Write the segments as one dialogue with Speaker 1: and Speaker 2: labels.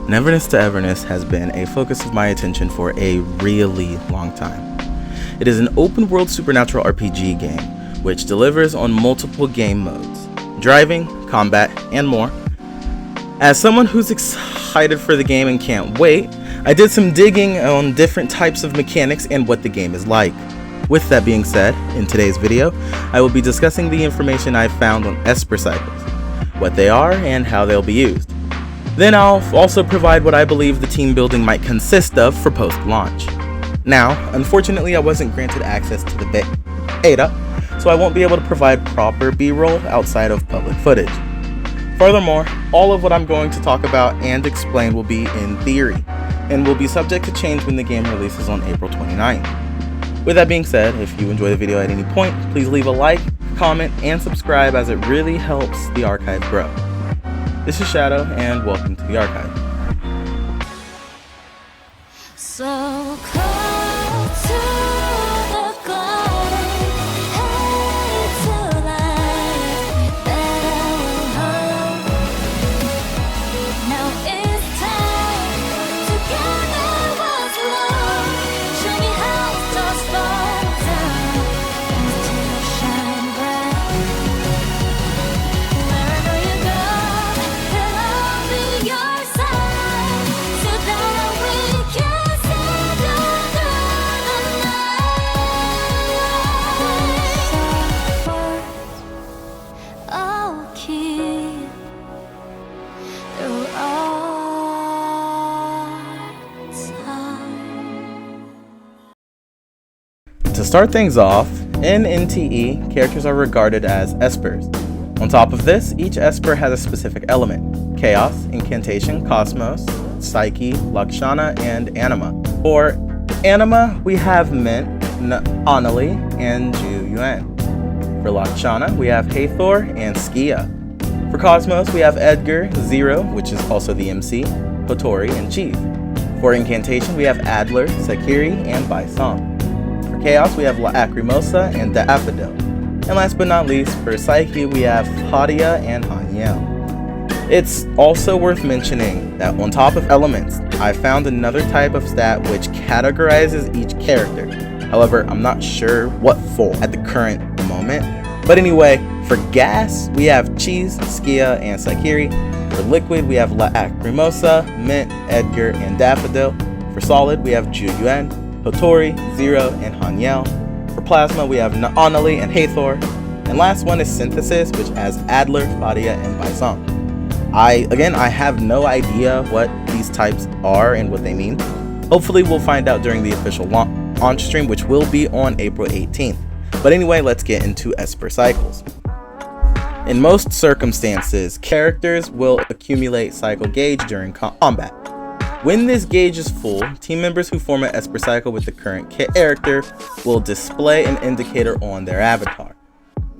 Speaker 1: Neverness to Everness has been a focus of my attention for a really long time. It is an open world supernatural RPG game which delivers on multiple game modes, driving, combat, and more. As someone who's excited for the game and can't wait, I did some digging on different types of mechanics and what the game is like. With that being said, in today's video, I will be discussing the information I found on Esper Cycles, what they are and how they'll be used. Then I'll also provide what I believe the team building might consist of for post-launch. Now, unfortunately I wasn't granted access to the beta, so I won't be able to provide proper B-roll outside of public footage. Furthermore, all of what I'm going to talk about and explain will be in theory, and will be subject to change when the game releases on April 29th. With that being said, if you enjoy the video at any point, please leave a like, comment, and subscribe as it really helps the archive grow. This is Shadow, and welcome to the archive.
Speaker 2: So close to the golden, headed to life that I will hold. Now it's time to gather what's lost. Show me how stars fall down until you shine bright. Where I know you go, and I'll be your side, so that we can stand under the night. I'll keep through all time.
Speaker 1: To start things off, in NTE, characters are regarded as Espers. On top of this, each Esper has a specific element: Chaos, Incantation, Cosmos, Psyche, Lakshana, and Anima. For Anima, we have Mint, Anali, and Ju Yuan. For Lakshana, we have Hathor and Skia. For Cosmos, we have Edgar, Zero, which is also the MC, Hotori, and Chief. For Incantation, we have Adler, Sakiri, and Baisong. For Chaos, we have Lacrimosa and Daffodil. And last but not least, for Psyche, we have Hadia and Hanyel. It's also worth mentioning that on top of elements, I found another type of stat which categorizes each character. However, I'm not sure what for at the current moment. But anyway, for gas, we have Cheese, Skia, and Sakiri. For liquid, we have Lacrimosa, Mint, Edgar, and Daffodil. For solid, we have Ju Yuan, Hotori, Zero, and Hanyel. For plasma, we have Anali and Hathor. And last one is synthesis, which has Adler, Fadia, and Baisong. I have no idea what these types are and what they mean. Hopefully we'll find out during the official launch stream, which will be on April 18th. But anyway, let's get into Esper Cycles. In most circumstances, characters will accumulate cycle gauge during combat. When this gauge is full, team members who form an Esper Cycle with the current character will display an indicator on their avatar.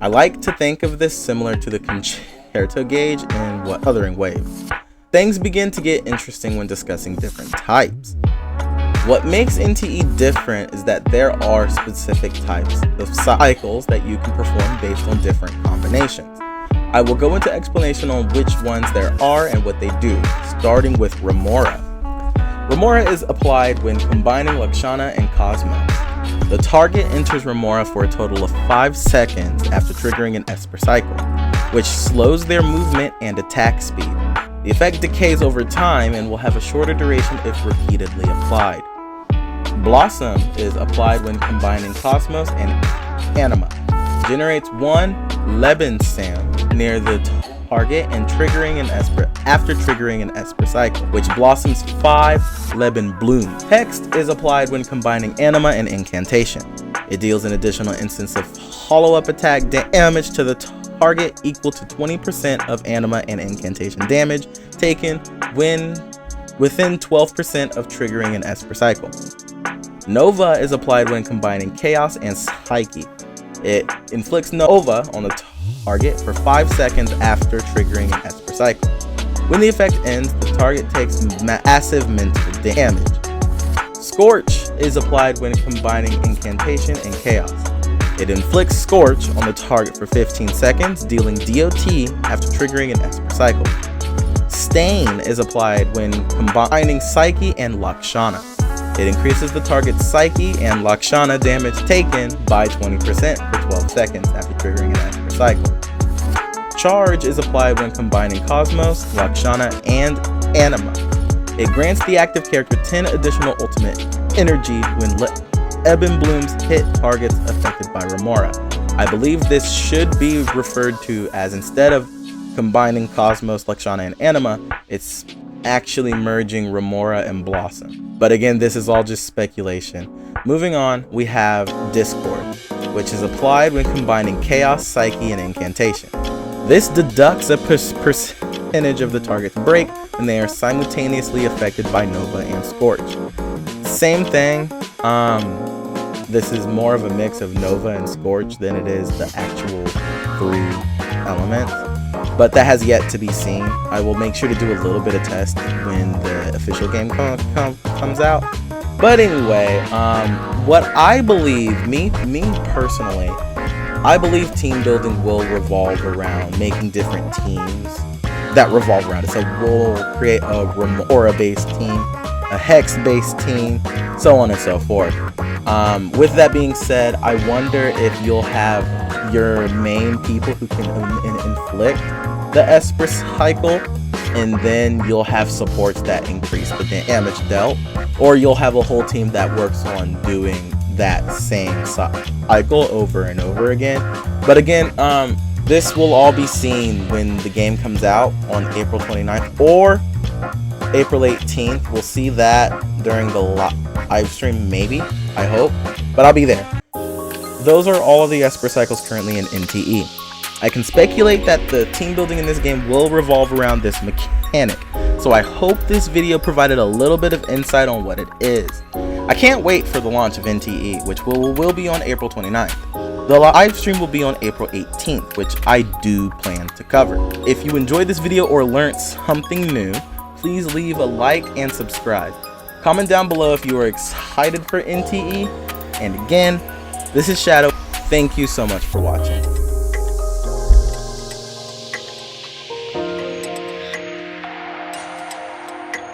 Speaker 1: I like to think of this similar to the concerto gauge in Wuthering Waves. Things begin to get interesting when discussing different types. What makes NTE different is that there are specific types of cycles that you can perform based on different combinations. I will go into explanation on which ones there are and what they do, starting with Remora. Remora is applied when combining Lakshana and Cosmos. The target enters Remora for a total of 5 seconds after triggering an Esper Cycle, which slows their movement and attack speed. The effect decays over time and will have a shorter duration if repeatedly applied. Blossom is applied when combining Cosmos and Anima. It generates 1 Leben sound near the target and triggering an Esper after triggering an Esper Cycle, which blossoms 5 Leben blooms. Text is applied when combining Anima and Incantation. It deals an additional instance of follow-up attack damage to the target equal to 20% of Anima and Incantation damage taken within 12% of triggering an Esper Cycle. Nova is applied when combining Chaos and Psyche. It inflicts Nova on the target for 5 seconds after triggering an Esper Cycle. When the effect ends, the target takes massive mental damage. Scorch is applied when combining Incantation and Chaos. It inflicts Scorch on the target for 15 seconds, dealing DOT after triggering an Esper Cycle. Stain is applied when combining Psyche and Lakshana. It increases the target's Psyche and Lakshana damage taken by 20% for 12 seconds after triggering an Esper cycle. Charge is applied when combining Cosmos, Lakshana, and Anima. It grants the active character 10 additional ultimate energy when Eben Blooms hit targets affected by Remora. I believe this should be referred to as, instead of combining Cosmos, Lakshana, and Anima, it's actually merging Remora and Blossom. But again, this is all just speculation. Moving on, we have Discord, which is applied when combining Chaos, Psyche, and Incantation. This deducts a percentage of the target's break when they are simultaneously affected by Nova and Scorch. Same thing, this is more of a mix of Nova and Scorch than it is the actual 3 elements, but that has yet to be seen. I will make sure to do a little bit of test when the official game comes out. But anyway, what I believe, me personally, I believe team building will revolve around making different teams that revolve around it. So we'll create a Remora-based team, a Hex-based team, so on and so forth. With that being said, I wonder if you'll have your main people who can inflict the Esper cycle, and then you'll have supports that increase the damage dealt, or you'll have a whole team that works on doing that same cycle over and over again. But again, this will all be seen when the game comes out on April 29th or April 18th. We'll see that during the live stream, maybe, I hope, but I'll be there. Those are all of the Esper cycles currently in NTE. I can speculate that the team building in this game will revolve around this mechanic, so I hope this video provided a little bit of insight on what it is. I can't wait for the launch of NTE, which will be on April 29th. The live stream will be on April 18th, which I do plan to cover. If you enjoyed this video or learned something new, please leave a like and subscribe. Comment down below if you are excited for NTE. And again, this is Shadow. Thank you so much for watching.